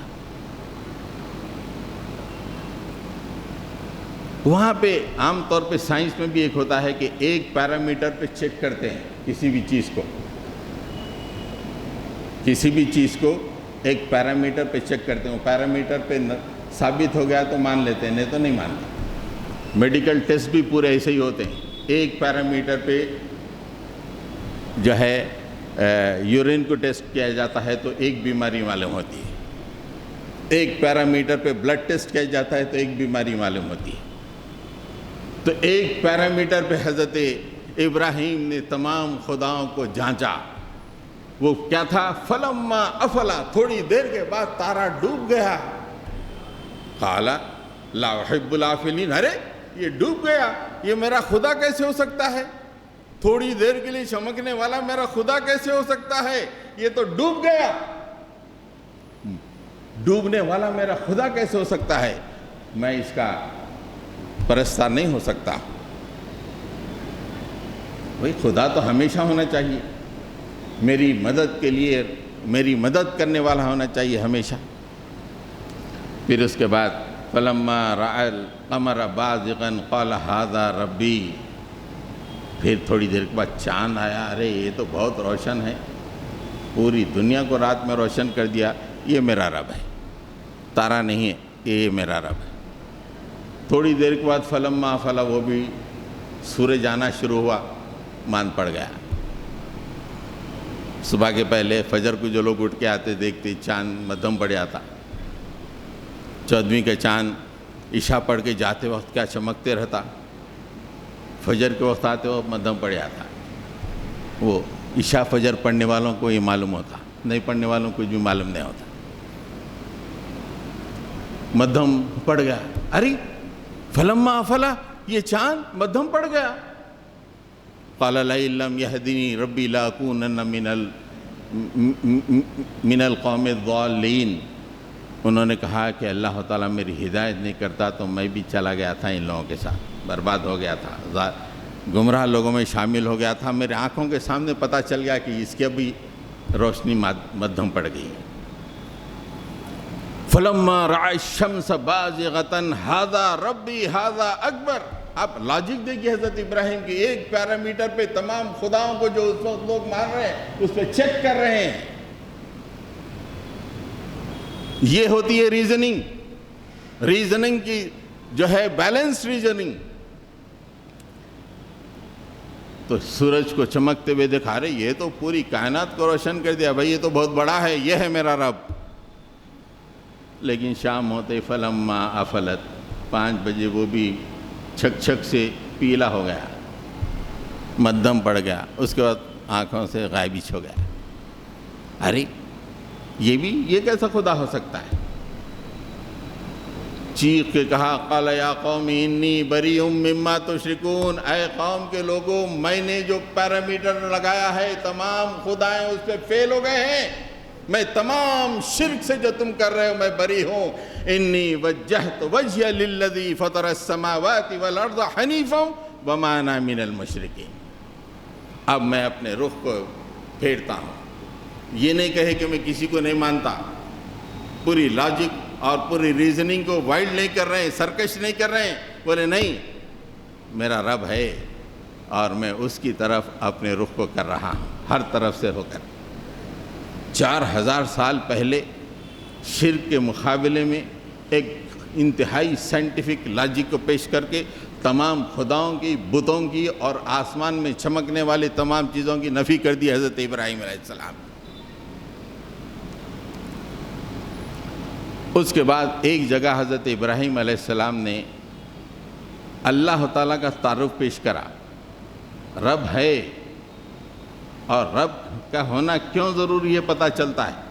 وہاں پہ عام طور پہ سائنس میں بھی ایک ہوتا ہے کہ ایک پیرامیٹر پہ چیک کرتے ہیں کسی بھی چیز کو ایک پیرامیٹر پہ چیک کرتے ہیں. وہ پیرامیٹر پہ ثابت ہو گیا تو مان لیتے ہیں، نہیں تو نہیں مانتے. میڈیکل ٹیسٹ بھی پورے ایسے ہی ہوتے ہیں. ایک پیرامیٹر پہ جو ہے یورین کو ٹیسٹ کیا جاتا ہے تو ایک بیماری معلوم ہوتی ہے. ایک پیرامیٹر پہ بلڈ ٹیسٹ کیا جاتا ہے تو ایک بیماری معلوم ہوتی ہے. تو ایک پیرامیٹر پہ حضرت ابراہیم نے تمام خداؤں کو جانچا. وہ کیا تھا؟ فلما افلا، تھوڑی دیر کے بعد تارا ڈوب گیا. قال لا احب الافلین. ارے یہ ڈوب گیا، یہ میرا خدا کیسے ہو سکتا ہے؟ تھوڑی دیر کے لیے چمکنے والا میرا خدا کیسے ہو سکتا ہے؟ یہ تو ڈوب گیا. ڈوبنے والا میرا خدا کیسے ہو سکتا ہے؟ میں اس کا پرستار نہیں ہو سکتا. بھئی خدا تو ہمیشہ ہونا چاہیے، میری مدد کے لیے میری مدد کرنے والا ہونا چاہیے ہمیشہ۔ پھر اس کے بعد فلما رأى القمر بازغا قال هذا ربی، پھر تھوڑی دیر کے بعد چاند آیا، ارے یہ تو بہت روشن ہے، پوری دنیا کو رات میں روشن کر دیا، یہ میرا رب ہے، تارا نہیں ہے، یہ میرا رب ہے۔ تھوڑی دیر کے بعد فلما افلا، وہ بھی سورج آنا شروع ہوا، مان پڑ گیا۔ صبح کے پہلے فجر کو جو لوگ اٹھ کے آتے دیکھتے چاند مدھم پڑ جاتا، 14ویں کا چاند عشاء پڑھ کے جاتے وقت کیا چمکتے رہتا، فجر کے وقت آتے وقت مدھم پڑ جاتا۔ وہ عشاء فجر پڑھنے والوں کو یہ معلوم ہوتا، نہیں پڑھنے والوں کو کچھ بھی معلوم نہیں ہوتا۔ مدھم پڑ گیا، ارے فلما افلا، یہ چاند مدھم پڑ گیا۔ قال لئن لم يهدني ربي لاكونن من القوم الضالين، انہوں نے کہا کہ اللہ تعالیٰ میری ہدایت نہیں کرتا تو میں بھی چلا گیا تھا ان لوگوں کے ساتھ، برباد ہو گیا تھا، گمراہ لوگوں میں شامل ہو گیا تھا۔ میرے آنکھوں کے سامنے پتہ چل گیا کہ اس کی بھی روشنی مدھم پڑ گئی۔ فلما رأى الشمس بازغة هذا ربي هذا اکبر۔ آپ لاجک دیکھیے حضرت ابراہیم کی، ایک پیرامیٹر پہ تمام خداؤں کو جو اس وقت لوگ مان رہے ہیں اس پہ چیک کر رہے ہیں۔ یہ ہوتی ہے ریزننگ کی جو ہے بیلنس ریزننگ۔ تو سورج کو چمکتے ہوئے دکھا رہے، یہ تو پوری کائنات کو روشن کر دیا، بھائی یہ تو بہت بڑا ہے، یہ ہے میرا رب۔ لیکن شام ہوتے فلما افلت، 5 بجے وہ بھی چھک چھک سے پیلا ہو گیا، مدھم پڑ گیا، اس کے بعد آنکھوں سے غائبش ہو گیا۔ ارے یہ کیسا خدا ہو سکتا ہے؟ چیخ کے کہا قال یا قوم انی بریء مما تشرکون، اے قوم کے لوگوں، میں نے جو پیرامیٹر لگایا ہے تمام خدائیں اس پہ فیل ہو گئے ہیں، میں تمام شرک سے جو تم کر رہے ہو میں بری ہوں۔ انی وجہت وجہی للذی فطر السماوات والارض حنیفا وما انا من المشرکین۔ اب میں اپنے رخ کو پھیرتا ہوں، یہ نہیں کہے کہ میں کسی کو نہیں مانتا، پوری لاجک اور پوری ریزننگ کو وائلڈ نہیں کر رہے ہیں، سرکش نہیں کر رہے ہیں، بولے نہیں میرا رب ہے اور میں اس کی طرف اپنے رخ کو کر رہا ہوں، ہر طرف سے ہو کر۔ 4000 سال پہلے شرک کے مقابلے میں ایک انتہائی سائنٹیفک لاجک کو پیش کر کے تمام خداؤں کی، بتوں کی اور آسمان میں چمکنے والی تمام چیزوں کی نفی کر دی حضرت ابراہیم علیہ السلام۔ اس کے بعد ایک جگہ حضرت ابراہیم علیہ السلام نے اللہ تعالیٰ کا تعارف پیش کرا، رب ہے، اور رب کا ہونا کیوں ضروری ہے پتہ چلتا ہے۔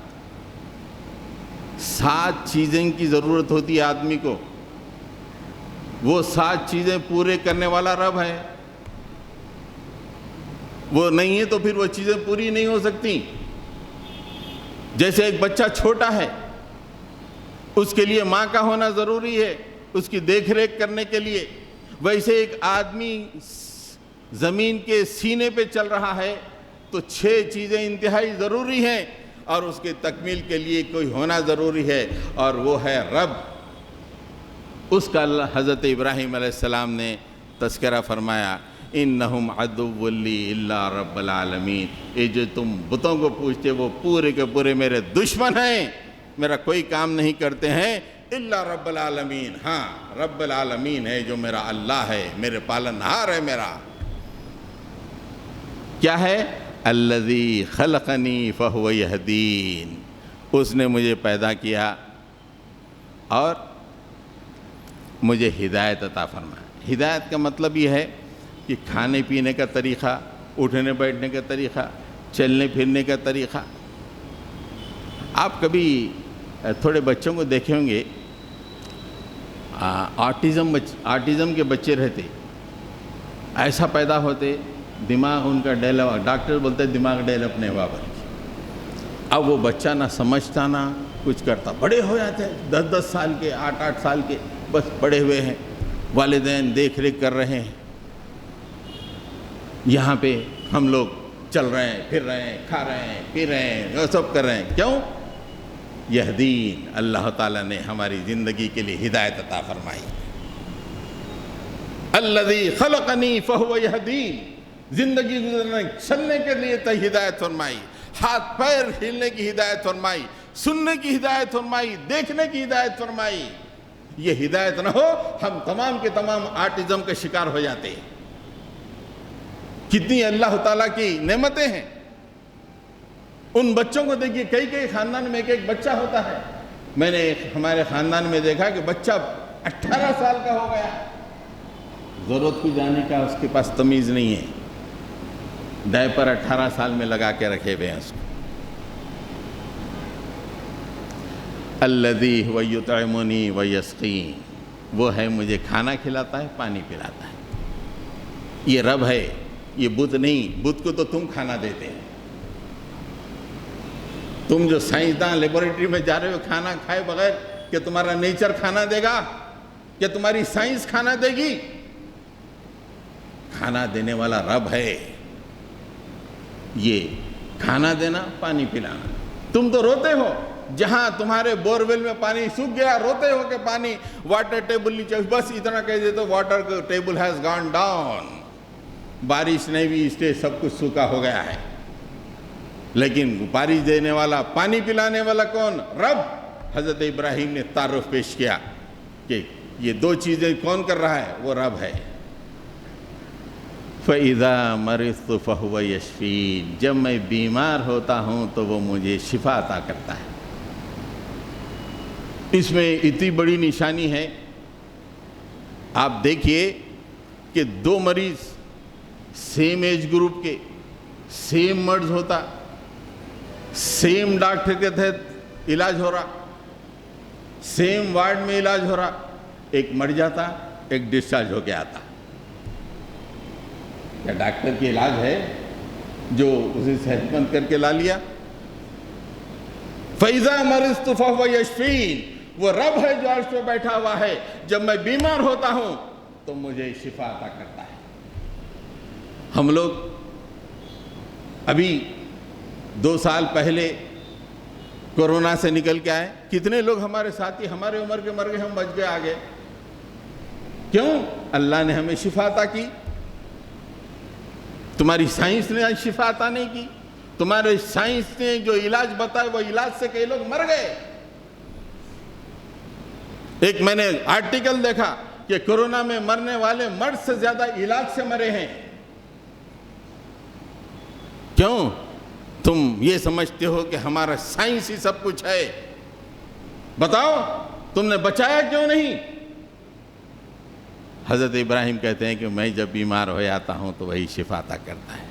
7 چیزیں کی ضرورت ہوتی ہے آدمی کو، وہ 7 چیزیں پورے کرنے والا رب ہے، وہ نہیں ہے تو پھر وہ چیزیں پوری نہیں ہو سکتی۔ جیسے ایک بچہ چھوٹا ہے، اس کے لیے ماں کا ہونا ضروری ہے اس کی دیکھ ریکھ کرنے کے لیے، ویسے ایک آدمی زمین کے سینے پہ چل رہا ہے تو 6 چیزیں انتہائی ضروری ہیں اور اس کے تکمیل کے لیے کوئی ہونا ضروری ہے، اور وہ ہے رب۔ اس کا اللہ حضرت ابراہیم علیہ السلام نے تذکرہ فرمایا، انہم عدو لی الا رب العالمین، یہ جو تم بتوں کو پوچھتے وہ پورے کے پورے میرے دشمن ہیں، میرا کوئی کام نہیں کرتے ہیں، الا رب العالمین، ہاں رب العالمین ہے جو میرا اللہ ہے، میرے پالنہار ہے، میرا کیا ہے؟ الذی خلقنی فہو یہدین، اس نے مجھے پیدا کیا اور مجھے ہدایت عطا فرمایا۔ ہدایت کا مطلب یہ ہے کہ کھانے پینے کا طریقہ، اٹھنے بیٹھنے کا طریقہ، چلنے پھرنے کا طریقہ۔ آپ کبھی تھوڑے بچوں کو دیکھے ہوں گے، آٹزم کے بچے رہتے، ایسا پیدا ہوتے، دماغ ان کا ڈیولپ، ڈاکٹر بولتے دماغ ڈیولپ نہیں ہوا بلکہ۔ اب وہ بچہ نہ سمجھتا نہ کچھ کرتا، بڑے ہو جاتے ہیں 10 سال کے، 8 سال کے، بس بڑے ہوئے ہیں، والدین دیکھ ریکھ کر رہے ہیں۔ یہاں پہ ہم لوگ چل رہے ہیں، پھر رہے ہیں، کھا رہے ہیں، پی رہے ہیں، وہ سب کر رہے ہیں. کیوں؟ یہدین، اللہ تعالیٰ نے ہماری زندگی کے لیے ہدایت عطا فرمائی. الذی خلقنی فہو یہدین، زندگی گزرنے چلنے کے لیے تو ہدایت فرمائی، ہاتھ پیر ہلنے کی ہدایت فرمائی، سننے کی ہدایت فرمائی، دیکھنے کی ہدایت فرمائی. یہ ہدایت نہ ہو ہم تمام کے تمام آٹزم کے شکار ہو جاتے. کتنی اللہ تعالیٰ کی نعمتیں ہیں. ان بچوں کو دیکھیے، کئی خاندان میں ایک بچہ ہوتا ہے. میں نے ہمارے خاندان میں دیکھا کہ بچہ 18 سال کا ہو گیا، ضرورت کو جانے کا اس کے پاس تمیز نہیں ہے. ڈائپر 18 سال میں لگا کے رکھے ہوئے ہیں اس کو. الذی هو یطعمنی ویسقین، وہ ہے مجھے کھانا کھلاتا ہے، پانی پلاتا ہے. یہ رب ہے، یہ بت نہیں. بت کو تو تم کھانا دیتے ہیں. تم جو سائنسداں لیبورٹری میں جا رہے ہو کھانا کھائے بغیر، کہ تمہارا نیچر کھانا دے گا، کہ تمہاری سائنس کھانا دے گی؟ کھانا دینے والا رب ہے. یہ کھانا دینا، پانی پلانا. تم تو روتے ہو جہاں تمہارے بورویل میں پانی سوکھ گیا، روتے ہو کہ پانی واٹر ٹیبل نیچے، بس اتنا کہہ دیتے واٹر ٹیبل ہیز گان ڈاؤن. بارش نہیں بھی، اس لیے سب کچھ سوکھا ہو گیا ہے. لیکن بارش دینے والا، پانی پلانے والا کون؟ رب. حضرت ابراہیم نے تعارف پیش کیا کہ یہ دو چیزیں کون کر رہا ہے؟ وہ رب ہے. فَإِذَا مَرِضْتُ فَهُوَ يَشْفِينِ، جب میں بیمار ہوتا ہوں تو وہ مجھے شفا عطا کرتا ہے. اس میں اتنی بڑی نشانی ہے. آپ دیکھیے کہ دو مریض سیم ایج گروپ کے، سیم مرض ہوتا، سیم ڈاکٹر کے تحت علاج ہو رہا، سیم وارڈ میں علاج ہو رہا، ایک مر جاتا، ایک ڈسچارج ہو کے آتا. کیا ڈاکٹر کی علاج ہے جو اسے صحت مند کر کے لا لیا؟ فَإِذَا مَرِضْتُ فَهُوَ يَشْفِينِ، وہ رب ہے جو عرش پہ بیٹھا ہوا ہے. جب میں بیمار ہوتا ہوں تو مجھے شفا عطا کرتا ہے. ہم لوگ ابھی 2 سال پہلے کورونا سے نکل کے آئے. کتنے لوگ ہمارے ساتھی ہمارے عمر کے مر گئے، ہم بچ گئے آگے. کیوں؟ اللہ نے ہمیں شفا عطا کی. تمہاری سائنس نے شفا عطا نہیں کی. تمہارے سائنس نے جو علاج بتایا وہ علاج سے کئی لوگ مر گئے. ایک میں نے آرٹیکل دیکھا کہ کورونا میں مرنے والے مرد سے زیادہ علاج سے مرے ہیں. کیوں؟ تم یہ سمجھتے ہو کہ ہمارا سائنس ہی سب کچھ ہے. بتاؤ تم نے بچایا کیوں نہیں؟ حضرت ابراہیم کہتے ہیں کہ میں جب بیمار ہو جاتا ہوں تو وہی شفا عطا کرتا ہے.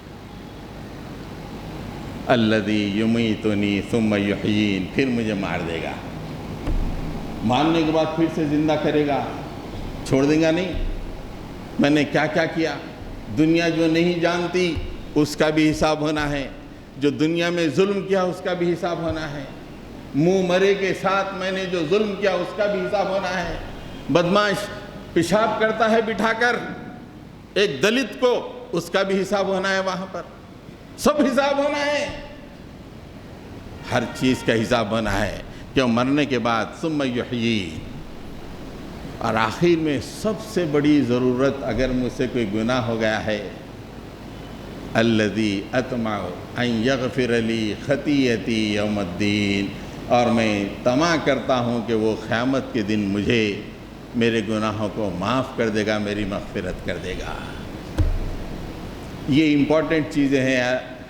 الذی یمیتنی ثم یحیین، پھر مجھے مار دے گا، مارنے کے بعد پھر سے زندہ کرے گا، چھوڑ دیں گا نہیں. میں نے کیا کیا کیا؟ دنیا جو نہیں جانتی اس کا بھی حساب ہونا ہے. جو دنیا میں ظلم کیا اس کا بھی حساب ہونا ہے. منہ مرے کے ساتھ میں نے جو ظلم کیا اس کا بھی حساب ہونا ہے. بدماش پیشاب کرتا ہے بٹھا کر ایک دلت کو، اس کا بھی حساب ہونا ہے. وہاں پر سب حساب ہونا ہے. ہر چیز کا حساب ہونا ہے. کیوں؟ مرنے کے بعد ثم یحیی. اور آخر میں سب سے بڑی ضرورت، اگر مجھ سے کوئی گناہ ہو گیا ہے، الذی اطمع ان یغفر لی خطیئتی یوم الدین، اور میں طمع کرتا ہوں کہ وہ قیامت کے دن مجھے میرے گناہوں کو معاف کر دے گا، میری مغفرت کر دے گا. یہ امپورٹنٹ چیزیں ہیں.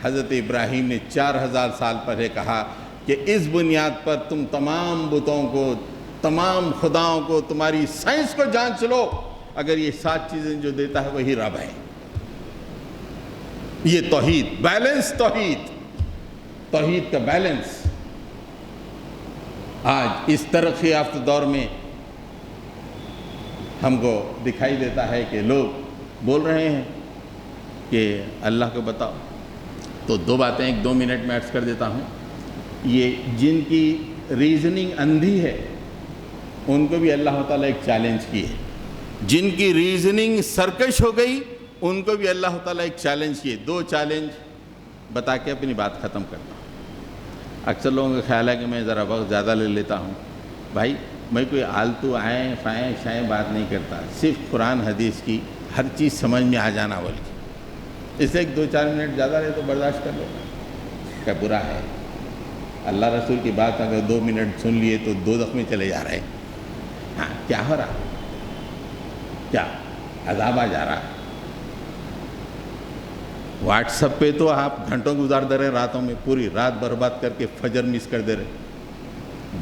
حضرت ابراہیم نے 4000 سال پہلے کہا کہ اس بنیاد پر تم تمام بتوں کو، تمام خداؤں کو، تمہاری سائنس کو جانچ لو. اگر یہ 7 چیزیں جو دیتا ہے وہی رب ہے. یہ توحید، بیلنس، توحید کا بیلنس. آج اس ترقی یافتہ دور میں ہم کو دکھائی دیتا ہے کہ لوگ بول رہے ہیں کہ اللہ کو بتاؤ. تو 2 باتیں 1-2 منٹ میں عرض کر دیتا ہوں. یہ جن کی ریزننگ اندھی ہے ان کو بھی اللہ تعالیٰ ایک چیلنج کی ہے. جن کی ریزننگ سرکش ہو گئی ان کو بھی اللہ تعالیٰ ایک چیلنج کیے. 2 چیلنج بتا کے اپنی بات ختم کرتا ہوں۔ اکثر لوگوں کا خیال ہے کہ میں ذرا وقت زیادہ لے لیتا ہوں۔ بھائی میں کوئی آلتو آئیں فائیں شائیں بات نہیں کرتا، صرف قرآن حدیث کی ہر چیز سمجھ میں آ جانا بول کے، اس سے 2-4 منٹ زیادہ رہے تو برداشت کر لو، کیا برا ہے؟ اللہ رسول کی بات اگر 2 منٹ سن لیے تو 2 میں چلے جا رہے ہیں۔ ہاں کیا ہو رہا؟ کیا عذاب آ جا رہا ہے؟ واٹس ایپ پہ تو آپ گھنٹوں گزار دے رہے، راتوں میں پوری رات برباد کر کے فجر مس کر دے رہے،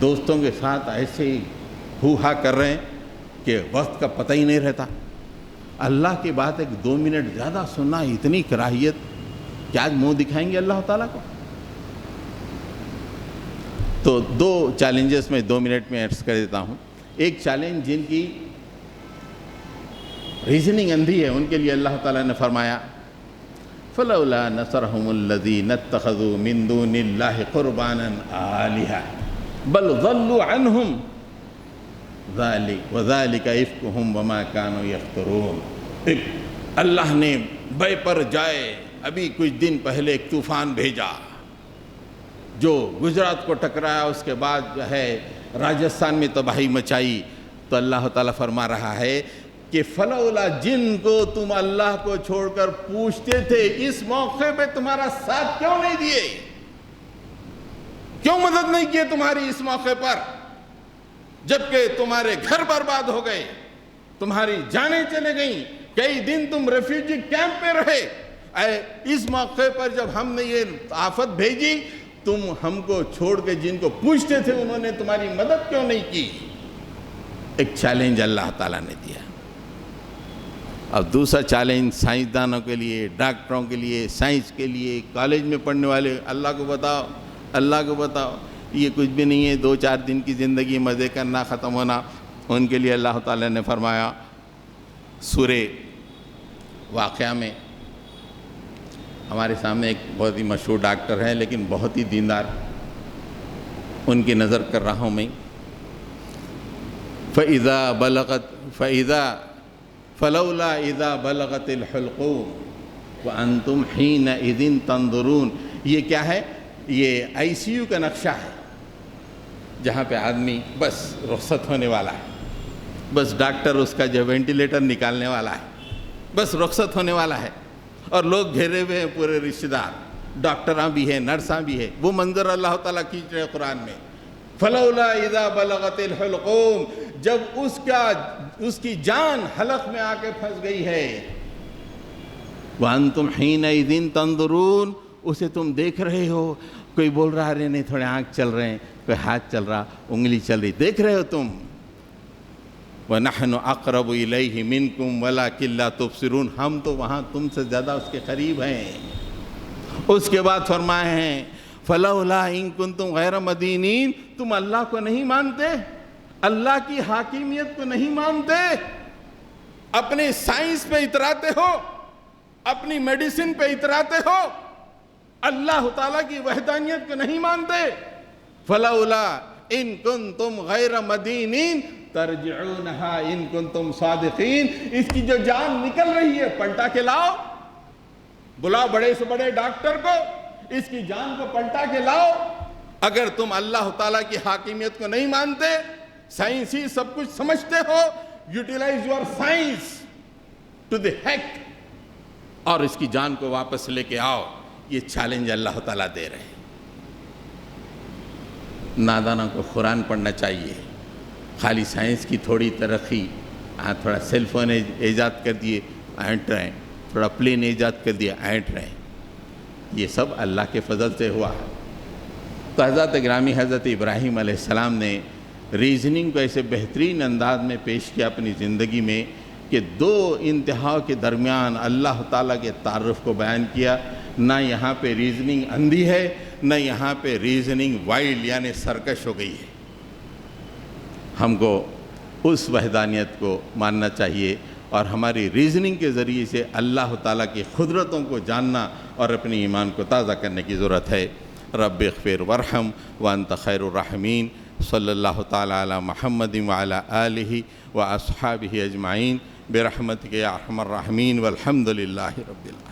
دوستوں کے ساتھ ایسے ہی ہو ہا کر رہے ہیں کہ وقت کا پتہ ہی نہیں رہتا۔ اللہ کی بات 2 منٹ زیادہ سننا اتنی کراہیت، کیا آج منہ دکھائیں گے اللہ تعالیٰ کو؟ تو 2 چیلنجز میں 2 منٹ میں عرض کر دیتا ہوں۔ ایک چیلنج جن کی ریزننگ اندھی ہے ان کے لیے اللہ تعالیٰ نے فرمایا فَلَوْلَا نَصَرَهُمُ الَّذِينَ اتَّخَذُوا مِن دُونِ اللَّهِ قُرْبَانًا آلِهَةً بَلْ ضَلُّوا عَنْهُمْ وَذَلِكَ إِفْكُهُمْ وَمَا كَانُوا يَفْتَرُونَ۔ اللہ نے بے پر جائے ابھی کچھ دن پہلے ایک طوفان بھیجا جو گجرات کو ٹکرایا، اس کے بعد جو ہے راجستھان میں تباہی مچائی۔ تو اللہ تعالیٰ فرما رہا ہے کہ فلولا، جن کو تم اللہ کو چھوڑ کر پوچھتے تھے، اس موقع پہ تمہارا ساتھ کیوں نہیں دیے؟ کیوں مدد نہیں کیے تمہاری اس موقع پر، جبکہ تمہارے گھر برباد ہو گئے، تمہاری جانیں چلے گئیں، کئی دن تم ریفیوجی کیمپ پہ رہے۔ اس موقع پر جب ہم نے یہ آفت بھیجی، تم ہم کو چھوڑ کے جن کو پوچھتے تھے انہوں نے تمہاری مدد کیوں نہیں کی؟ ایک چیلنج اللہ تعالیٰ نے دیا۔ اب دوسرا چیلنج سائنسدانوں کے لیے، ڈاکٹروں کے لیے، سائنس کے لیے، کالج میں پڑھنے والے، اللہ کو بتاؤ، اللہ کو بتاؤ، یہ کچھ بھی نہیں ہے، 2-4 دن کی زندگی مزے کرنا، ختم ہونا۔ ان کے لیے اللہ تعالیٰ نے فرمایا سورہ واقعہ میں، ہمارے سامنے ایک بہت ہی مشہور ڈاکٹر ہے لیکن بہت ہی دیندار، ان کی نظر کر رہا ہوں میں۔ فلولا اذا بلغت الحلقوم وانتم حینئذ تنظرون۔ یہ کیا ہے؟ یہ ICU کا نقشہ ہے، جہاں پہ آدمی بس رخصت ہونے والا ہے، بس ڈاکٹر اس کا جو وینٹیلیٹر نکالنے والا ہے، بس رخصت ہونے والا ہے، اور لوگ گھیرے ہوئے ہیں، پورے رشتہ دار، ڈاکٹراں بھی ہیں، نرساں بھی ہیں۔ وہ منظر اللہ تعالیٰ کھینچ رہے قرآن میں، فلولا اذا بلغت الحلقوم، جب اس کی جان حلق میں آ کے پھنس گئی ہے، وانتم حینئذ تنظرون، اسے تم دیکھ رہے ہو۔ کوئی بول رہا ہے نہیں، تھوڑے آنکھ چل رہے ہیں، کوئی ہاتھ چل رہا، انگلی چل رہی، دیکھ رہے ہو تم۔ وَنَحْنُ أَقْرَبُ إِلَيْهِ مِنْكُمْ وَلَكِنْ لَا تُبْصِرُونَ، ہم تو وہاں تم سے زیادہ اس کے قریب ہیں۔ اس کے بعد فرمائے ہیں فَلَوْلَا إِن كُنْتُمْ غَيْرَ مَدِينِينَ، تم اللہ کو نہیں مانتے، اللہ کی حاکمیت کو نہیں مانتے، اپنے سائنس پہ اتراتے ہو، اپنی میڈیسن پہ اتراتے ہو، اللہ تعالیٰ کی وحدانیت کو نہیں مانتے۔ فَلَوْلَا إِن كُنْتُمْ غَيْرَ مَدِينِينَ تَرْجِعُونَهَا إِن كُنْتُمْ صَادِقِينَ۔ اس کی جو جان نکل رہی ہے، پلٹا کے لاؤ، بلاؤ بڑے سے بڑے ڈاکٹر کو، اس کی جان کو پلٹا کے لاؤ۔ اگر تم اللہ تعالیٰ کی حاکمیت کو نہیں مانتے، سائنسی سب کچھ سمجھتے ہو، utilise your science to the hack, اور اس کی جان کو واپس لے کے آؤ۔ یہ چیلنج اللہ تعالیٰ دے رہے ہیں۔ نادانوں کو قرآن پڑھنا چاہیے، خالی سائنس کی تھوڑی ترقی، تھوڑا سیل فون ایجاد کر دیے، اینٹ رہیں، تھوڑا پلین ایجاد کر دیا، اینٹ رہیں، یہ سب اللہ کے فضل سے ہوا ہے۔ تو حضرت گرامی حضرت ابراہیم علیہ السلام نے ریزننگ کو ایسے بہترین انداز میں پیش کیا اپنی زندگی میں کہ 2 انتہا کے درمیان اللہ تعالیٰ کے تعارف کو بیان کیا۔ نہ یہاں پہ ریزننگ اندھی ہے، نہ یہاں پہ ریزننگ وائلڈ یعنی سرکش ہو گئی ہے۔ ہم کو اس وحدانیت کو ماننا چاہیے، اور ہماری ریزننگ کے ذریعے سے اللہ تعالیٰ کی قدرتوں کو جاننا اور اپنی ایمان کو تازہ کرنے کی ضرورت ہے۔ رب اغفر ورحم وانت خیر الراحمین، صلی اللہ تعالیٰ علی محمد وعلی آلہ واصحابہ اجمعین برحمتک یا ارحم الراحمین، والحمد للہ رب العالمین۔